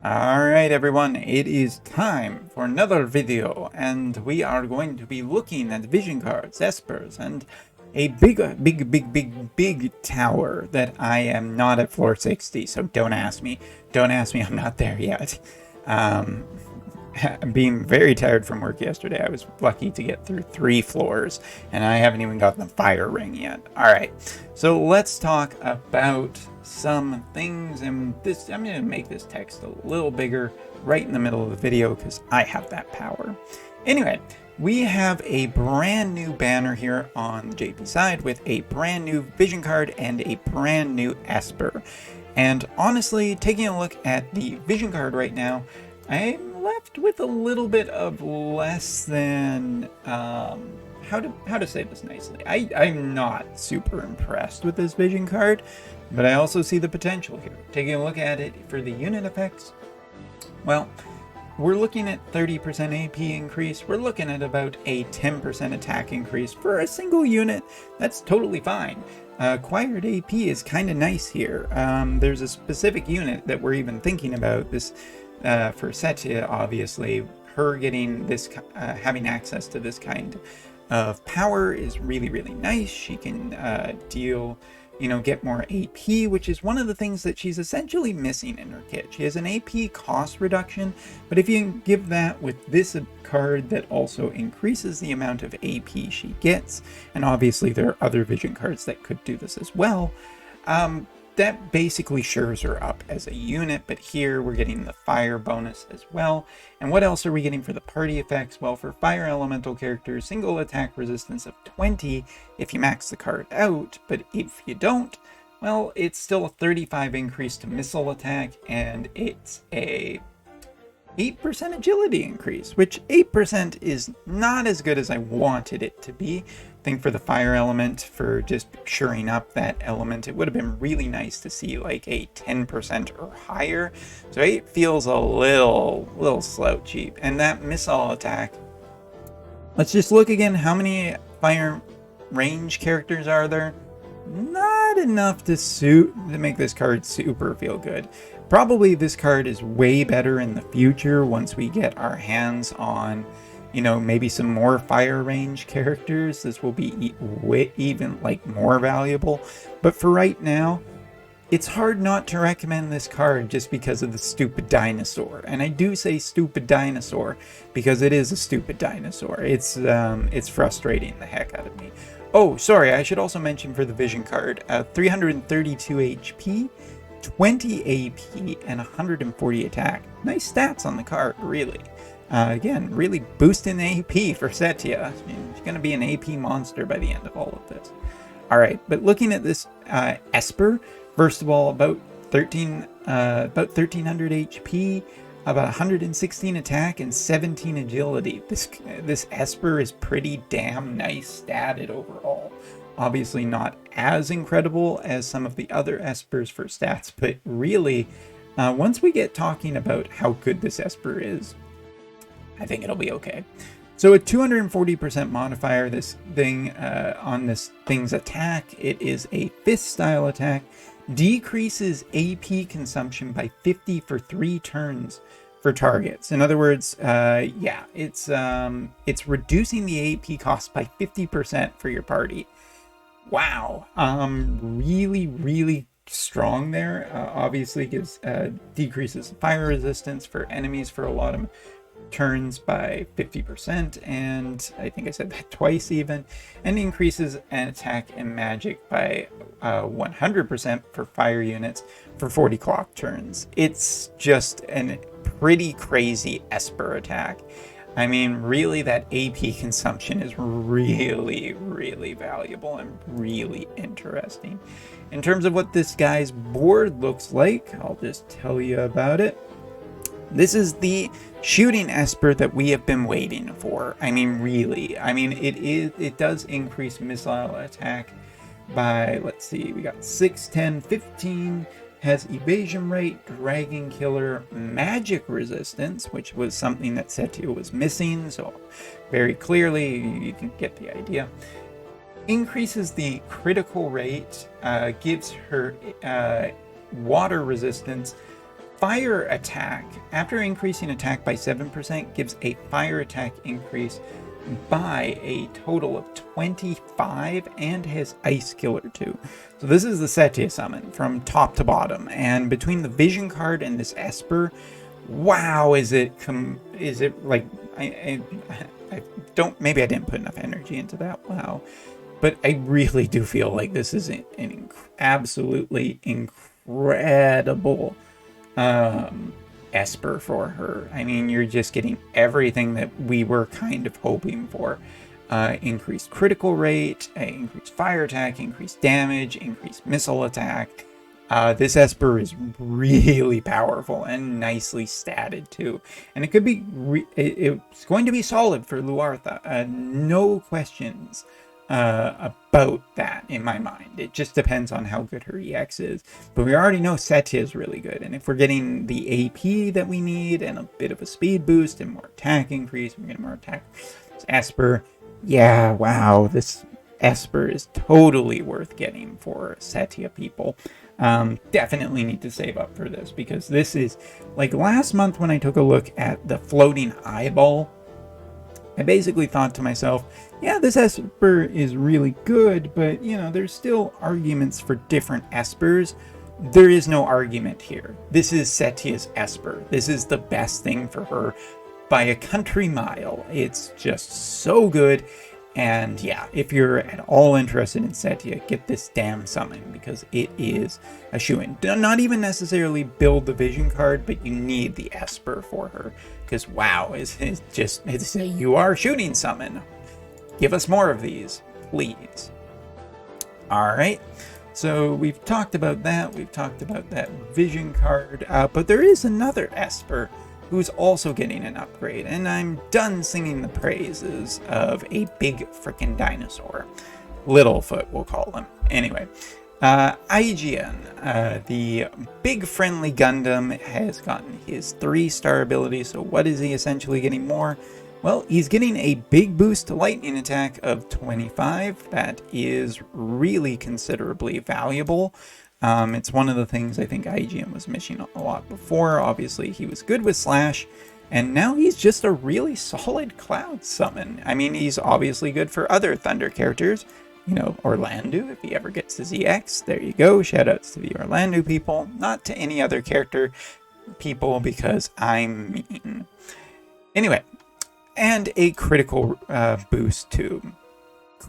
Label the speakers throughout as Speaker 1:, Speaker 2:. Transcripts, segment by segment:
Speaker 1: Alright everyone, it is time for another video, and we are going to be looking at vision cards, espers, and a big tower that I am not at floor 60, so don't ask me. Don't ask me, I'm not there yet. Um, Being very tired from work yesterday, I was lucky to get through 3 floors, and I haven't even gotten the fire ring yet. Alright, so let's talk about some things, and I'm going to make this text a little bigger right in the middle of the video because I have that power. Anyway, we have a brand new banner here on the JP side with a brand new vision card and a brand new esper. And honestly, taking a look at the vision card right now, I'm left with a little bit of less than, how to say this nicely. I'm not super impressed with this vision card, but I also see the potential here. Taking a look at it for the unit effects, well, we're looking at 30% AP increase. We're looking at about a 10% attack increase for a single unit. That's totally fine. Acquired AP is kind of nice here. There's a specific unit that we're even thinking about this for Setia, obviously. Her getting this, having access to this kind of power is really nice. She can deal, get more AP, which is one of the things that she's essentially missing in her kit. She has an AP cost reduction, but if you give that with this card that also increases the amount of AP she gets, and obviously there are other vision cards that could do this as well, that basically shores her up as a unit, but here we're getting the fire bonus as well. And what else are we getting for the party effects? Well, for fire elemental characters, single attack resistance of 20 if you max the card out, but if you don't, well, it's still a 35 increase to missile attack, and it's a 8% agility increase, which 8% is not as good as I wanted it to be. I think for the fire element, for just shoring up that element, it would have been really nice to see like a 10% or higher. So 8 feels a little slouchy. And that missile attack, let's just look again. How many fire range characters are there? Not enough to make this card super feel good. Probably this card is way better in the future once we get our hands on, maybe some more fire range characters. This will be even like more valuable. But for right now, it's hard not to recommend this card just because of the stupid dinosaur. And I do say stupid dinosaur because it is a stupid dinosaur. It's frustrating the heck out of me. Oh, sorry, I should also mention for the vision card, 332 HP, 20 AP, and 140 attack. Nice stats on the card, really. Again, really boosting the AP for Setia. She's going to be an AP monster by the end of all of this. Alright, but looking at this esper, first of all, about 1300 HP, about 116 attack, and 17 agility. This esper is pretty damn nice statted overall. Obviously not as incredible as some of the other espers for stats, but really, once we get talking about how good this esper is, I think it'll be okay. So a 240% modifier, this thing on this thing's attack, it is a fist style attack, decreases AP consumption by 50 for 3 turns for targets. In other words, yeah, it's reducing the AP cost by 50% for your party. Wow, really strong there. Obviously gives decreases fire resistance for enemies for a lot of turns by 50%, and I think I said that twice even, and increases an attack and magic by 100% for fire units for 40 clock turns. It's just a pretty crazy esper attack. I mean, really, that AP consumption is really valuable and really interesting. In terms of what this guy's board looks like, I'll just tell you about it. This is the shooting esper that we have been waiting for. I mean, really. I mean, it does increase missile attack by, let's see, we got 6, 10, 15, has evasion rate, dragon killer, magic resistance, which was something that Setia was missing, so very clearly you can get the idea. Increases the critical rate, gives her water resistance fire attack, after increasing attack by 7%, gives a fire attack increase by a total of 25 and has Ice Killer too. So this is the Setia summon from top to bottom, and between the Vision card and this Esper, wow, is it like I don't, maybe I didn't put enough energy into that, wow, but I really do feel like this is an absolutely incredible Esper for her. I mean, you're just getting everything that we were kind of hoping for. Increased critical rate, increased fire attack, increased damage, increased missile attack. This Esper is really powerful and nicely statted too. And it could be, it's going to be solid for Luartha. No questions about that in my mind. It just depends on how good her EX is. But we already know Setia is really good. And if we're getting the AP that we need and a bit of a speed boost and more attack increase, we're getting more attack. This Esper, yeah, wow, this Esper is totally worth getting for Setia people. Definitely need to save up for this, because this is like last month when I took a look at the floating eyeball. I basically thought to myself, yeah, this Esper is really good, but you know, there's still arguments for different Espers. There is no argument here. This is Setia's Esper. This is the best thing for her by a country mile. It's just so good. And yeah, if you're at all interested in Setia, get this damn summon, because it is a shoo-in. Not even necessarily build the Vision card, but you need the Esper for her. Because wow, it's a you are shooting summon. Give us more of these, please. Alright, so we've talked about that. We've talked about that Vision card. But there is another Esper who's also getting an upgrade, and I'm done singing the praises of a big frickin' dinosaur. Littlefoot, we'll call him. Anyway, IGN, the big friendly Gundam, has gotten his 3-star ability, so what is he essentially getting more? Well, he's getting a big boost to lightning attack of 25. That is really considerably valuable. It's one of the things I think IGN was missing a lot before. Obviously, he was good with Slash, and now he's just a really solid Cloud summon. I mean, he's obviously good for other Thunder characters. You know, Orlandu, if he ever gets his EX. There you go. Shoutouts to the Orlandu people. Not to any other character people, because I'm mean. Anyway, and a critical boost too.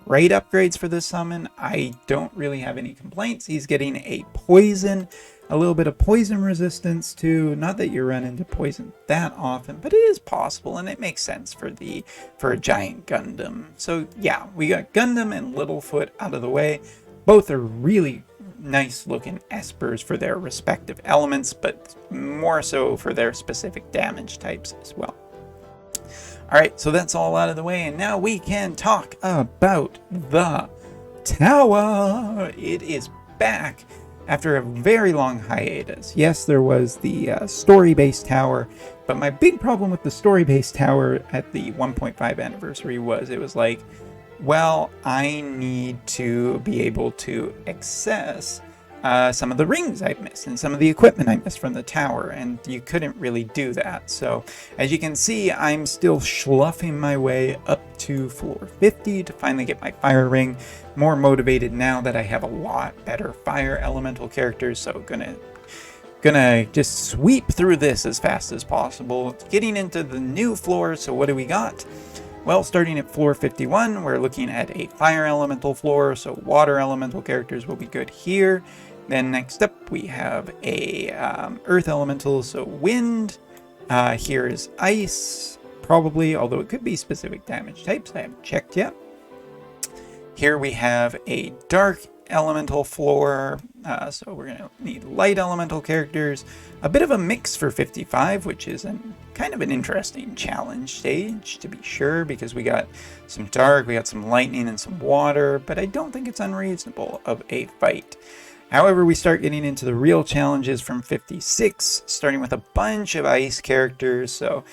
Speaker 1: Great upgrades for this summon. I don't really have any complaints. He's getting a poison, a little bit of poison resistance too. Not that you run into poison that often, but it is possible, and it makes sense for a giant Gundam. So yeah, we got Gundam and Littlefoot out of the way. Both are really nice looking Espers for their respective elements, but more so for their specific damage types as well. Alright, so that's all out of the way, and now we can talk about the tower. It is back after a very long hiatus. Yes, there was the story-based tower, but my big problem with the story-based tower at the 1.5 anniversary was it was like, well, I need to be able to access some of the rings I've missed and some of the equipment I missed from the tower, and you couldn't really do that. So as you can see, I'm still schluffing my way up to floor 50 to finally get my fire ring. More motivated now that I have a lot better fire elemental characters, so gonna just sweep through this as fast as possible. Getting into the new floor, so what do we got? Well, starting at floor 51, we're looking at a fire elemental floor, so water elemental characters will be good here. Then next up we have a earth elemental, so wind. Here is ice, probably, although it could be specific damage types. I haven't checked yet. Here we have a dark elemental floor, so we're going to need light elemental characters. A bit of a mix for 55, which is kind of an interesting challenge stage, to be sure, because we got some dark, we got some lightning, and some water, but I don't think it's unreasonable of a fight. However, we start getting into the real challenges from 56, starting with a bunch of ice characters, so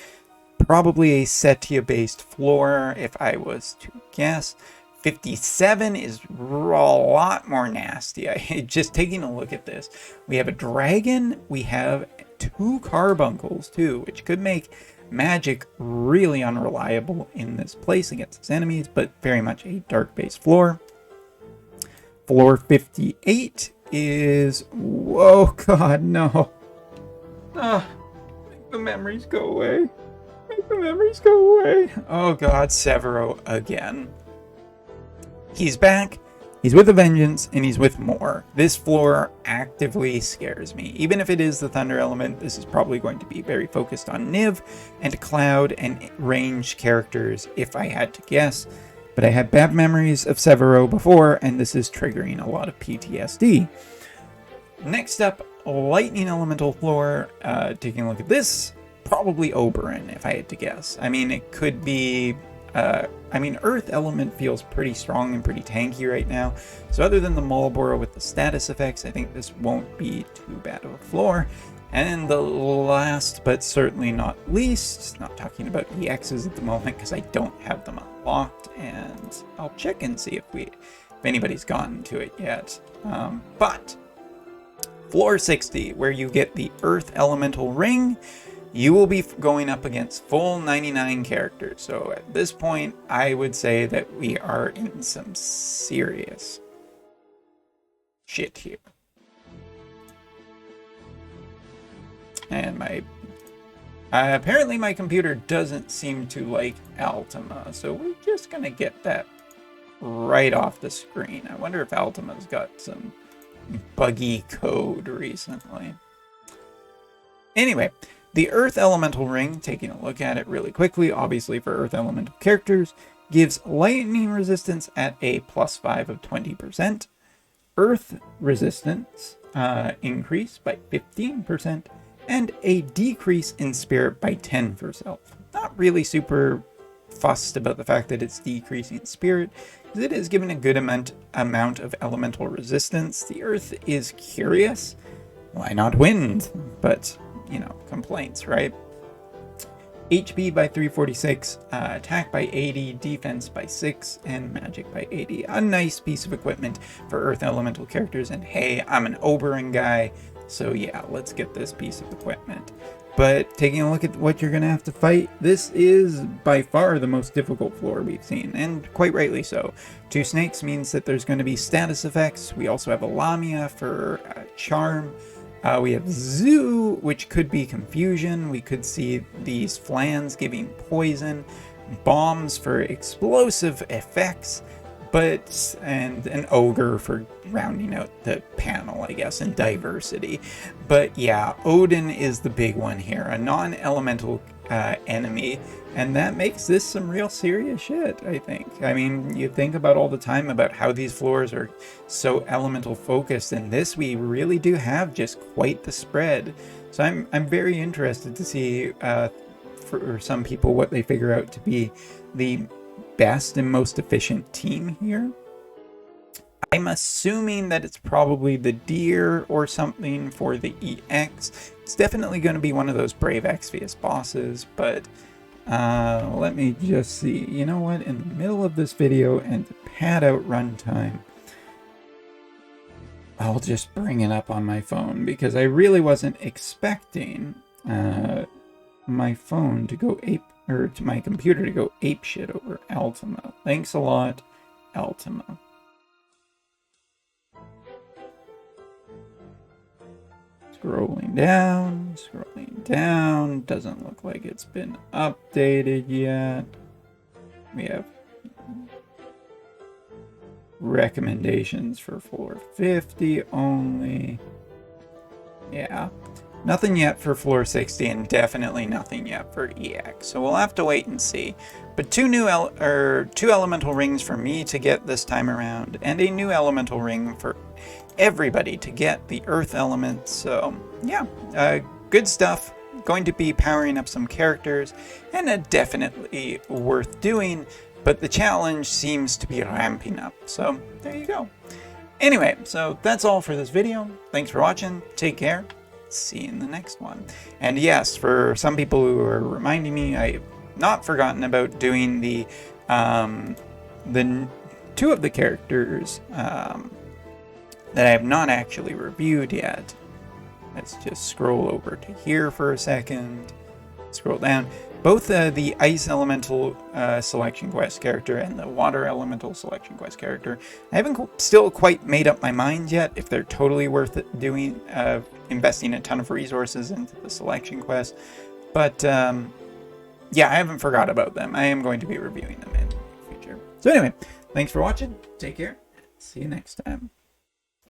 Speaker 1: probably a Setia-based floor, if I was to guess. 57 is a lot more nasty. Just taking a look at this, we have a dragon, we have 2 carbuncles too, which could make magic really unreliable in this place against its enemies, but very much a dark base floor. Floor 58 is... Whoa, God, no. Make the memories go away. Make the memories go away. Oh, God, Severo again. He's back. He's with a vengeance, and he's with more. This floor actively scares me. Even if it is the Thunder element, this is probably going to be very focused on Niv and Cloud and ranged characters, if I had to guess. But I had bad memories of Severo before, and this is triggering a lot of PTSD. Next up, Lightning Elemental floor. Taking a look at this, probably Oberon, if I had to guess. I mean, it could be... Earth element feels pretty strong and pretty tanky right now. So other than the Malboro with the status effects, I think this won't be too bad of a floor. And the last, but certainly not least, not talking about EXs at the moment because I don't have them unlocked, and I'll check and see if anybody's gotten to it yet. But floor 60, where you get the Earth Elemental Ring, you will be going up against full 99 characters. So at this point, I would say that we are in some serious shit here. And apparently my computer doesn't seem to like Altima, so we're just gonna get that right off the screen. I wonder if Altima's got some buggy code recently. Anyway, the Earth Elemental Ring, taking a look at it really quickly, obviously for Earth Elemental characters, gives lightning resistance at a +5 of 20%, Earth resistance increase by 15%, and a decrease in spirit by 10%. Not really super fussed about the fact that it's decreasing spirit, because it is given a good amount of elemental resistance. The Earth is curious. Why not wind? But, you know, complaints, right? HP by 346, attack by 80, defense by 6, and magic by 80. A nice piece of equipment for Earth Elemental characters, and hey, I'm an Oberon guy, so yeah, let's get this piece of equipment. But taking a look at what you're going to have to fight, this is by far the most difficult floor we've seen, and quite rightly so. 2 snakes means that there's going to be status effects. We also have a Lamia for charm. We have Zoo, which could be confusion. We could see these flans giving poison, bombs for explosive effects, and an ogre for rounding out the panel, I guess, and diversity. But yeah, Odin is the big one here, a non-elemental enemy, and that makes this some real serious shit, I think. I mean, you think about all the time about how these floors are so elemental focused, and this we really do have just quite the spread. So I'm very interested to see for some people what they figure out to be the best and most efficient team here. I'm assuming that it's probably the deer or something for the EX. It's definitely going to be one of those Brave Exvius bosses, but let me just see. You know what? In the middle of this video and to pad out runtime, I'll just bring it up on my phone because I really wasn't expecting my phone to go ape, or to my computer to go ape shit over Altima. Thanks a lot, Altima. Scrolling down, doesn't look like it's been updated yet. We have recommendations for floor 50 only. Yeah, nothing yet for floor 60, and definitely nothing yet for EX. So we'll have to wait and see. But two elemental rings for me to get this time around, and a new elemental ring for everybody to get the earth element. So yeah, good stuff. Going to be powering up some characters, and definitely worth doing, but the challenge seems to be ramping up. So there you go. Anyway, so that's all for this video. Thanks for watching. Take care. See you in the next one. And yes, for some people who are reminding me, I've not forgotten about doing the two of the characters that I have not actually reviewed yet. Let's just scroll over to here for a second. Scroll down. Both the Ice Elemental Selection Quest character and the Water Elemental Selection Quest character, I haven't still quite made up my mind yet if they're totally worth it doing, investing a ton of resources into the selection quest. But yeah, I haven't forgot about them. I am going to be reviewing them in the future. So anyway, thanks for watching. Take care. See you next time.